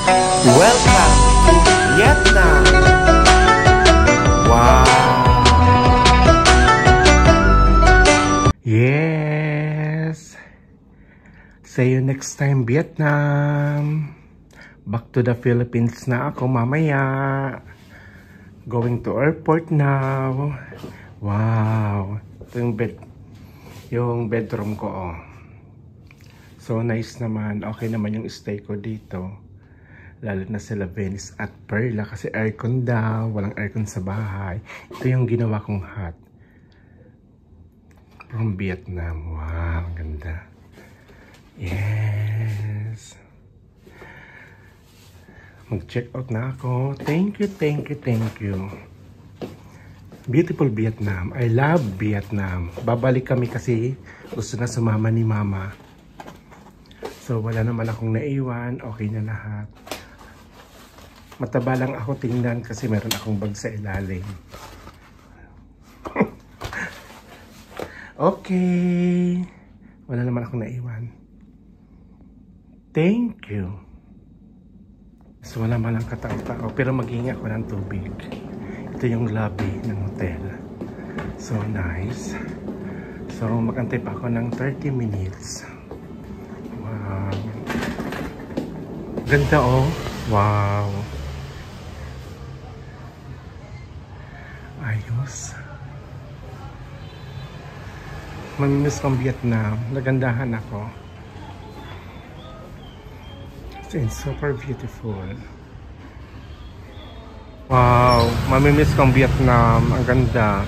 Welcome to Vietnam! Wow! Yes! See you next time, Vietnam! Back to the Philippines na ako mamaya. Going to airport now. Wow! Ito yung bedroom ko, oh. So nice naman. Okay naman yung stay ko dito. Lalo na sila Venice at Perla kasi aircon daw. Walang aircon sa bahay. Ito yung ginawa kong hut. From Vietnam. Wow, ganda. Yes. Mag-check out na ako. Thank you, thank you, thank you. Beautiful Vietnam. I love Vietnam. Babalik kami kasi gusto na sumama ni Mama. So wala naman akong naiwan. Okay na lahat. Mataba lang ako tingnan kasi meron akong bag sa ilalim. Okay. Wala naman akong naiwan. Thank you. So wala man lang katao-tao pero maghingi ako ng tubig. Ito yung lobby ng hotel. So nice. So magantay pa ako ng 30 minutes. Wow. Ganda oh. Wow. Ayos. Mamimiss kong Vietnam. Nagandahan ako. It's super beautiful. Wow. Mamimiss kong Vietnam. Ang ganda.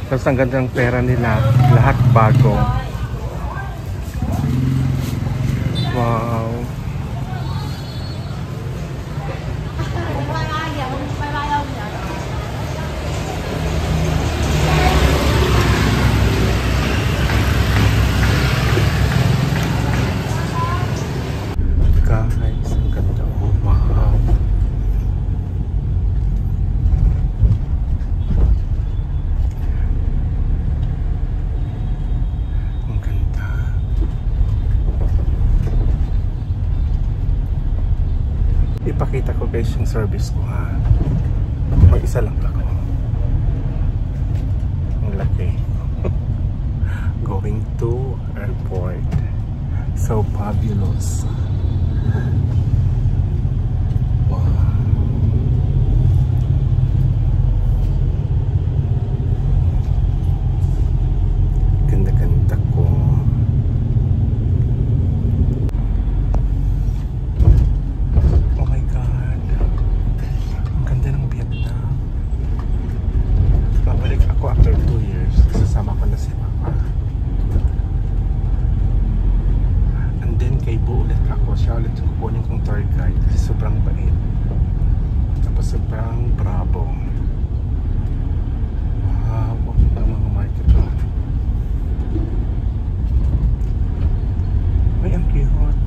Tapos ang ganda ng pera nila. Lahat bago. Wow. Guys, ang ganda. Oh, wow. Ang ganda. Ipakita ko guys yung service ko ha. Mag-isa lang ako. Ang laki. Going to airport. So fabulous. Wow. Ganda-ganda ko. Oh my God. Ang ganda ng Vietnam. Babalik ako after 2 years. Kasama ko na si Mama. And then kay Bu ulit ako. Siya ulit yung kukunin kong tour guide kasi sobrang bait. Tapos sobrang bravo. Wow, ang mga market ko. Ay, ang cute.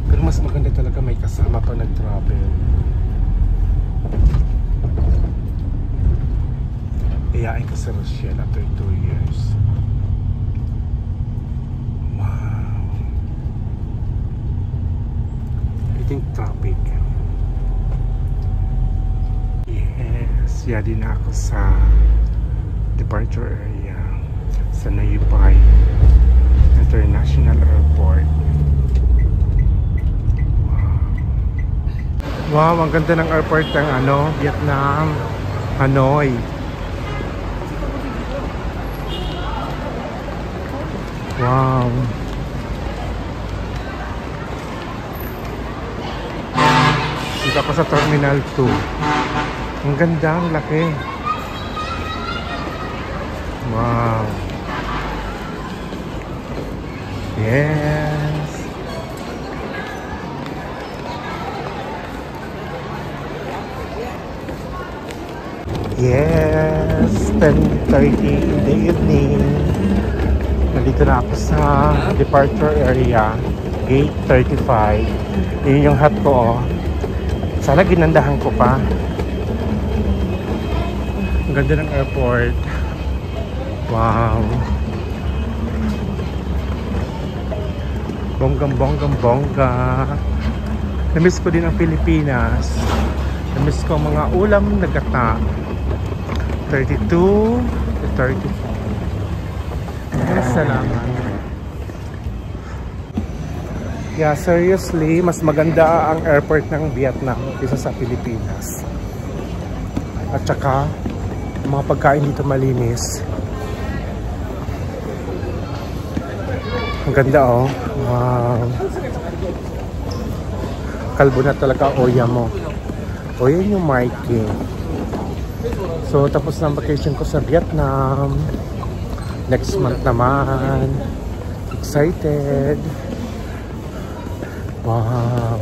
Pero mas maganda talaga may kasama pa nag-travel. Iyain ko sa Rochelle after 2 years. Think topic. Yes, yadi na ako sa departure area sa Nayibay International Airport. Wow. Wow, ang ganda ng airport ng Vietnam, Hanoi. Wow. Dito ako sa Terminal 2. Ang ganda, ang laki. Wow. Yes. Yes. 10:30 in the evening. Nandito na ako sa departure area. Gate 35. Yun yung hut ko, oh. Sana ginandahan ko pa. Ang ganda ng airport. Wow. Bonggang-bonggang-bongga. Namiss ko din ang Pilipinas. Namiss ko ang mga ulam na gata. 32 to 34. Salamat. Yeah, seriously, mas maganda ang airport ng Vietnam kaysa sa Pilipinas. At saka, mga pagkain dito malinis. Ang ganda oh. Wow. Kalbo na talaga oya mo. O yan yung marking. So tapos na ang vacation ko sa Vietnam. Next month naman. Excited. Wow.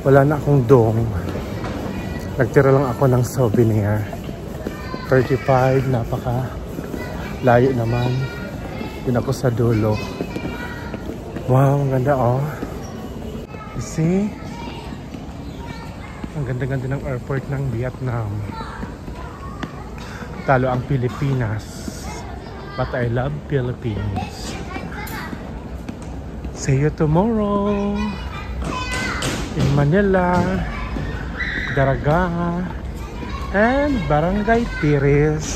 Wala na akong dong. Nagtira lang ako ng souvenir. 35, napaka layo naman. Yun ako sa dulo. Wow, ang ganda oh. You see? Ang ganda-ganda ng airport ng Vietnam. Talo ang Pilipinas. But I love Philippines. See you tomorrow in Manila, Daraga, and Barangay Tiris.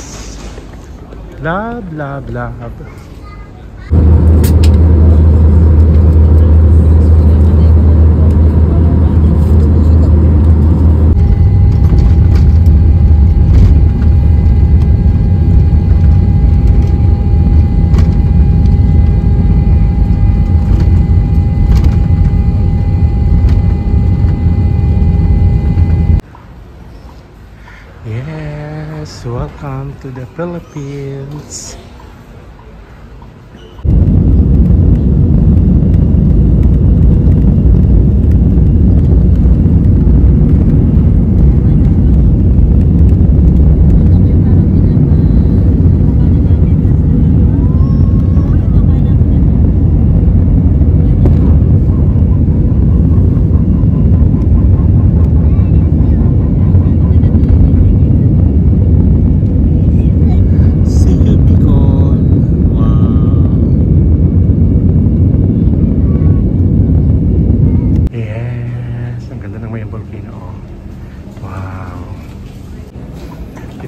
Love, love, love. Yes, welcome to the Philippines.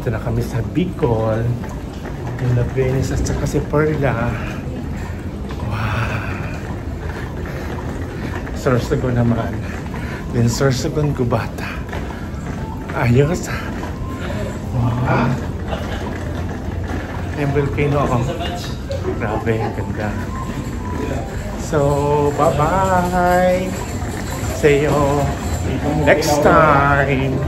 Dito na kami sa Bicol, yung La Venice at saka si Perla. Wow! Sorsogon naman. Then Sorsogon Cubata. Ayos! Wow! Yung volcano ako. Grabe, ang ganda. So, bye-bye! See you next time!